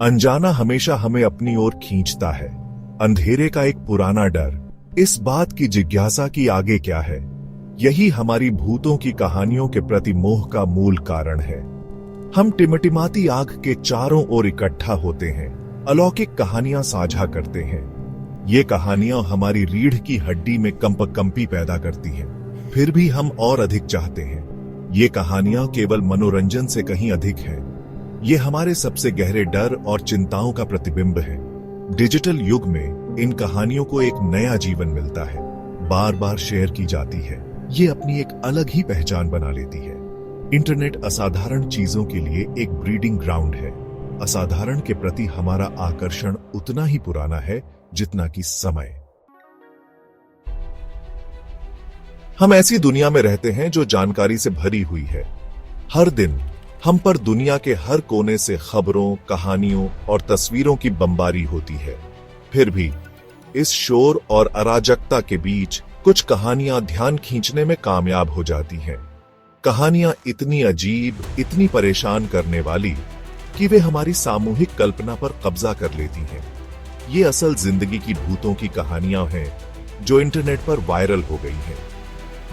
अनजाना हमेशा हमें अपनी ओर खींचता है। अंधेरे का एक पुराना डर, इस बात की जिज्ञासा कि आगे क्या है, यही हमारी भूतों की कहानियों के प्रति मोह का मूल कारण है। हम टिमटिमाती आग के चारों ओर इकट्ठा होते हैं, अलौकिक कहानियां साझा करते हैं। ये कहानियां हमारी रीढ़ की हड्डी में कंपकंपी पैदा करती हैं। फिर भी हम और अधिक चाहते हैं। ये कहानियां केवल मनोरंजन से कहीं अधिक हैं। ये हमारे सबसे गहरे डर और चिंताओं का प्रतिबिंब है। डिजिटल युग में इन कहानियों को एक नया जीवन मिलता है, बार बार शेयर की जाती है। ये अपनी एक अलग ही पहचान बना लेती है। इंटरनेट असाधारण चीजों के लिए एक ब्रीडिंग ग्राउंड है। असाधारण के प्रति हमारा आकर्षण उतना ही पुराना है जितना कि समय। हम ऐसी दुनिया में रहते हैं जो जानकारी से भरी हुई है। हर दिन हम पर दुनिया के हर कोने से खबरों, कहानियों और तस्वीरों की बमबारी होती है। फिर भी इस शोर और अराजकता के बीच कुछ कहानियां ध्यान खींचने में कामयाब हो जाती हैं। कहानियां इतनी अजीब, इतनी परेशान करने वाली कि वे हमारी सामूहिक कल्पना पर कब्जा कर लेती हैं। ये असल जिंदगी की भूतों की कहानियां हैं जो इंटरनेट पर वायरल हो गई हैं।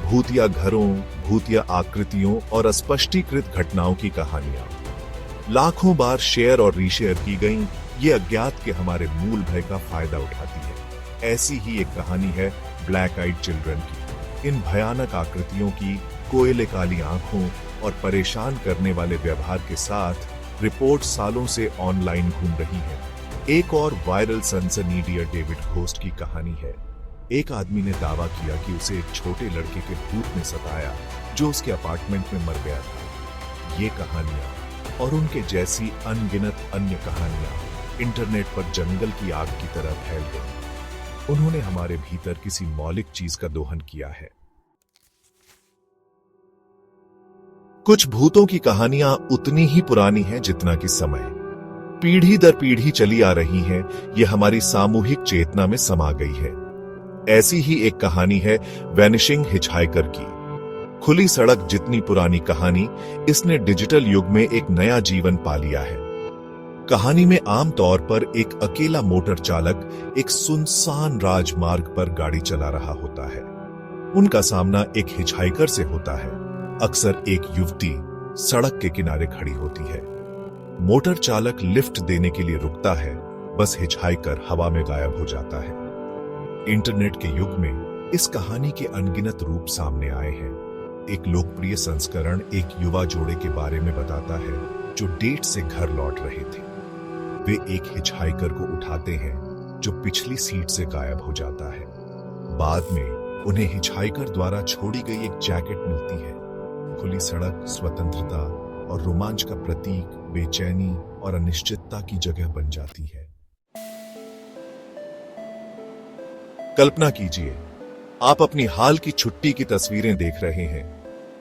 भूतिया घरों, भूतिया आकृतियों और अस्पष्टीकृत घटनाओं की कहानियां लाखों बार शेयर और रीशेयर की गईं। ये अज्ञात के हमारे मूल भय का फायदा उठाती है। ऐसी ही एक कहानी है ब्लैक आइड चिल्ड्रन की। इन भयानक आकृतियों की, कोयले काली आंखों और परेशान करने वाले व्यवहार के साथ रिपोर्ट सालों से ऑनलाइन घूम रही है। एक और वायरल सनसनीडियर डेविड घोस्ट की कहानी है। एक आदमी ने दावा किया कि उसे एक छोटे लड़के के भूत ने सताया जो उसके अपार्टमेंट में मर गया था। ये कहानियां और उनके जैसी अनगिनत अन्य कहानियां इंटरनेट पर जंगल की आग की तरह फैल गई। उन्होंने हमारे भीतर किसी मौलिक चीज का दोहन किया है। कुछ भूतों की कहानियां उतनी ही पुरानी हैं जितना कि समय। पीढ़ी दर पीढ़ी चली आ रही हैं। ये हमारी सामूहिक चेतना में समा गई है। ऐसी ही एक कहानी है वैनिशिंग हिचहाइकर की। खुली सड़क जितनी पुरानी कहानी, इसने डिजिटल युग में एक नया जीवन पा लिया है। कहानी में आमतौर पर एक अकेला मोटर चालक एक सुनसान राजमार्ग पर गाड़ी चला रहा होता है। उनका सामना एक हिचहाइकर से होता है। अक्सर एक युवती सड़क के किनारे खड़ी होती है। मोटर चालक लिफ्ट देने के लिए रुकता है, बस हिचहाइकर हवा में गायब हो जाता है। इंटरनेट के युग में इस कहानी के अनगिनत रूप सामने आए हैं। एक लोकप्रिय संस्करण एक युवा जोड़े के बारे में बताता है जो डेट से घर लौट रहे थे। वे एक हिचहाइकर को उठाते हैं जो पिछली सीट से गायब हो जाता है। बाद में उन्हें हिचहाइकर द्वारा छोड़ी गई एक जैकेट मिलती है। खुली सड़क स्वतंत्रता और रोमांच का प्रतीक बेचैनी और अनिश्चितता की जगह बन जाती है। कल्पना कीजिए, आप अपनी हाल की छुट्टी की तस्वीरें देख रहे हैं।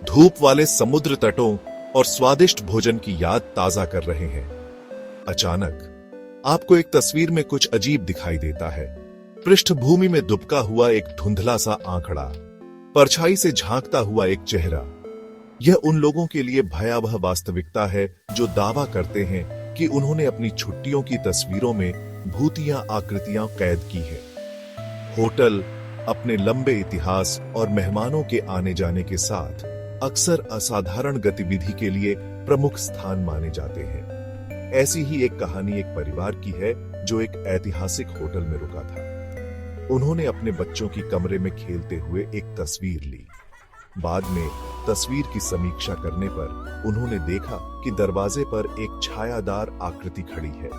धूप वाले समुद्र तटों और स्वादिष्ट भोजन की याद ताजा कर रहे हैं। अचानक आपको एक तस्वीर में कुछ अजीब दिखाई देता है। पृष्ठभूमि में दुबका हुआ एक धुंधला सा आंकड़ा, परछाई से झांकता हुआ एक चेहरा। यह उन लोगों के लिए भयावह वास्तविकता है जो दावा करते हैं कि उन्होंने अपनी छुट्टियों की तस्वीरों में भूतिया आकृतियां कैद की हैं। होटल अपने लंबे इतिहास और मेहमानों के आने जाने के साथ अक्सर असाधारण गतिविधि के लिए प्रमुख स्थान माने जाते हैं। ऐसी ही एक कहानी एक परिवार की है जो एक ऐतिहासिक होटल में रुका था। उन्होंने अपने बच्चों की कमरे में खेलते हुए एक तस्वीर ली। बाद में तस्वीर की समीक्षा करने पर उन्होंने देखा कि दरवाजे पर एक छायादार आकृति खड़ी है।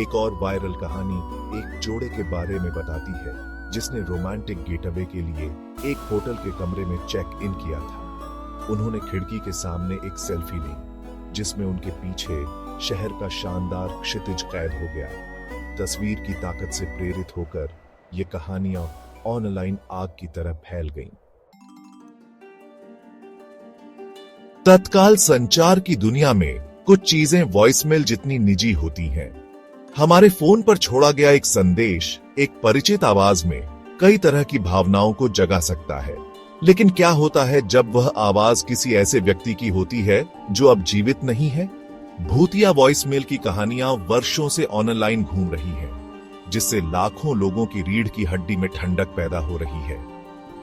एक और वायरल कहानी एक जोड़े के बारे में बताती है जिसने रोमांटिक गेटअवे के लिए एक होटल के कमरे में चेक इन किया था। उन्होंने खिड़की के सामने एक सेल्फी ली जिसमें उनके पीछे शहर का शानदार क्षितिज कैद हो गया। तस्वीर की ताकत से प्रेरित होकर ये कहानियां ऑनलाइन आग की तरह फैल गईं। तत्काल संचार की दुनिया में कुछ चीजें वॉइसमेल जितनी निजी होती हैं। हमारे फोन पर छोड़ा गया एक संदेश एक परिचित आवाज में कई तरह की भावनाओं को जगा सकता है। लेकिन क्या होता है जब वह आवाज किसी ऐसे व्यक्ति की होती है जो अब जीवित नहीं है? भूतिया वॉइसमेल की कहानियां वर्षों से ऑनलाइन घूम रही हैं, जिससे लाखों लोगों की रीढ़ की हड्डी में ठंडक पैदा हो रही है।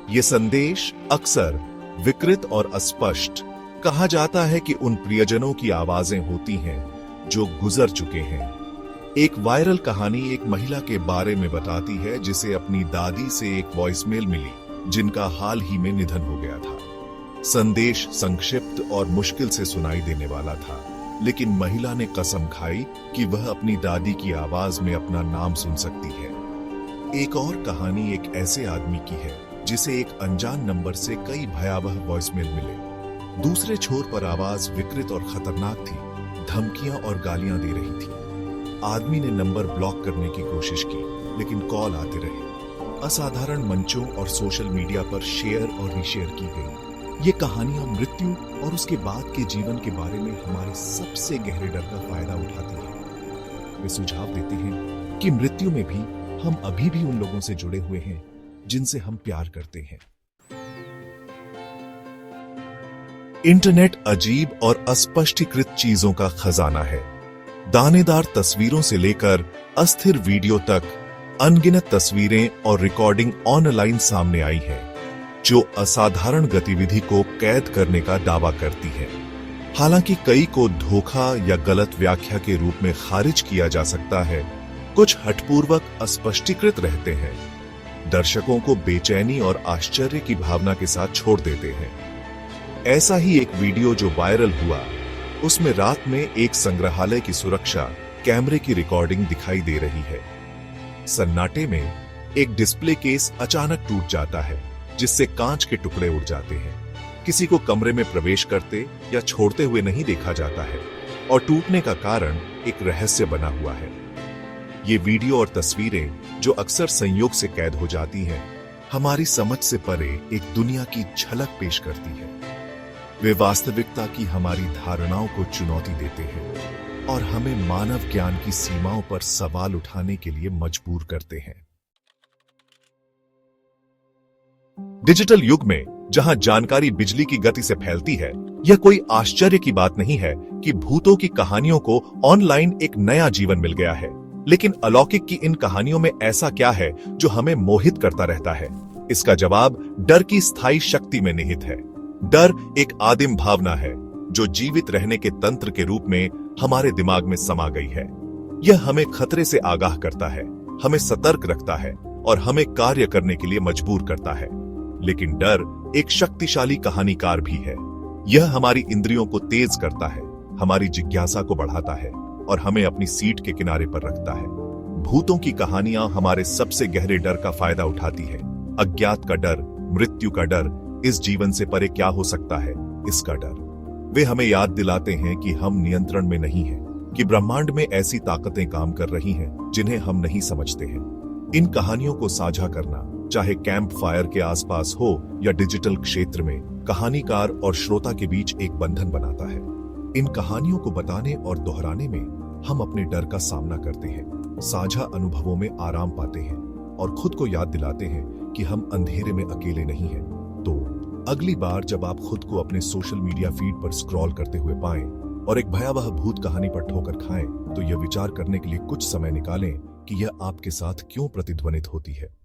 ये संदेश अक्सर विकृत और अस्पष्ट। कहा जाता है कि उन प्रियजनों की आवाजें होती हैं जो गुजर चुके हैं। एक वायरल कहानी एक महिला के बारे में बताती है जिसे अपनी दादी से एक वॉइसमेल मिली, जिनका हाल ही में निधन हो गया था। संदेश संक्षिप्त और मुश्किल से सुनाई देने वाला था, लेकिन महिला ने कसम खाई कि वह अपनी दादी की आवाज में अपना नाम सुन सकती है। एक और कहानी एक ऐसे आदमी की है जिसे एक अनजान नंबर से कई भयावह वॉइसमेल मिले। दूसरे छोर पर आवाज विकृत और खतरनाक थी, धमकियां और गालियां दे रही थी। आदमी ने नंबर ब्लॉक करने की कोशिश की, लेकिन कॉल आते रहे। असाधारण मंचों और सोशल मीडिया पर शेयर और रीशेयर की गई। ये कहानियां मृत्यु और उसके बाद के जीवन के बारे में हमारे सबसे गहरे डर का फायदा उठाती हैं। वे सुझाव देते हैं कि मृत्यु में भी हम अभी भी उन लोगों से जुड़े हुए हैं जिनसे हम प्यार करते हैं। इंटरनेट अजीब और अस्पष्टीकृत चीजों का खजाना है। दानेदार तस्वीरों से लेकर अस्थिर वीडियो तक अनगिनत तस्वीरें और रिकॉर्डिंग ऑनलाइन सामने आई है, जो असाधारण गतिविधि को कैद करने का दावा करती है। हालांकि कई को धोखा या गलत व्याख्या के रूप में खारिज किया जा सकता है, कुछ हठपूर्वक अस्पष्टीकृत रहते हैं, दर्शकों को बेचैनी और आश्चर्य की भावना के साथ छोड़ देते हैं। ऐसा ही एक वीडियो जो वायरल हुआ, उसमें रात में एक संग्रहालय की सुरक्षा कैमरे की रिकॉर्डिंग दिखाई दे रही है। सन्नाटे में एक डिस्प्ले केस अचानक टूट जाता है, जिससे कांच के टुकड़े उड़ जाते हैं। किसी को कमरे में प्रवेश करते या छोड़ते हुए नहीं देखा जाता है, और टूटने का कारण एक रहस्य बना हुआ है। ये वीडियो और तस्वीरें, जो अक्सर संयोग से कैद हो जाती हैं, हमारी समझ से परे एक दुनिया की झलक पेश करती है। वे वास्तविकता की हमारी धारणाओं को चुनौती देते हैं और हमें मानव ज्ञान की सीमाओं पर सवाल उठाने के लिए मजबूर करते हैं। डिजिटल युग में जहां जानकारी बिजली की गति से फैलती है, यह कोई आश्चर्य की बात नहीं है कि भूतों की कहानियों को ऑनलाइन एक नया जीवन मिल गया है। लेकिन अलौकिक की इन कहानियों में ऐसा क्या है जो हमें मोहित करता रहता है? इसका जवाब डर की स्थायी शक्ति में निहित है। डर एक आदिम भावना है जो जीवित रहने के तंत्र के रूप में हमारे दिमाग में समा गई है। यह हमें खतरे से आगाह करता है, हमें सतर्क रखता है और हमें कार्य करने के लिए मजबूर करता है। लेकिन डर एक शक्तिशाली कहानीकार भी है। यह हमारी इंद्रियों को तेज करता है, हमारी जिज्ञासा को बढ़ाता है और हमें अपनी सीट के किनारे पर रखता है। भूतों की कहानियां हमारे सबसे गहरे डर का फायदा उठाती है। अज्ञात का डर, मृत्यु का डर, इस जीवन से परे क्या हो सकता है, इसका डर। वे हमें याद दिलाते हैं कि हम नियंत्रण में नहीं हैं, कि ब्रह्मांड में ऐसी ताकतें काम कर रही हैं जिन्हें हम नहीं समझते हैं। इन कहानियों को साझा करना, चाहे कैंप फायर के आसपास हो या डिजिटल क्षेत्र में, कहानीकार और श्रोता के बीच एक बंधन बनाता है। इन कहानियों को बताने और दोहराने में हम अपने डर का सामना करते हैं, साझा अनुभवों में आराम पाते हैं और खुद को याद दिलाते हैं कि हम अंधेरे में अकेले नहीं हैं। तो अगली बार जब आप खुद को अपने सोशल मीडिया फीड पर स्क्रॉल करते हुए पाएं और एक भयावह भूत कहानी पर ठोकर खाएं, तो यह विचार करने के लिए कुछ समय निकालें कि यह आपके साथ क्यों प्रतिध्वनित होती है।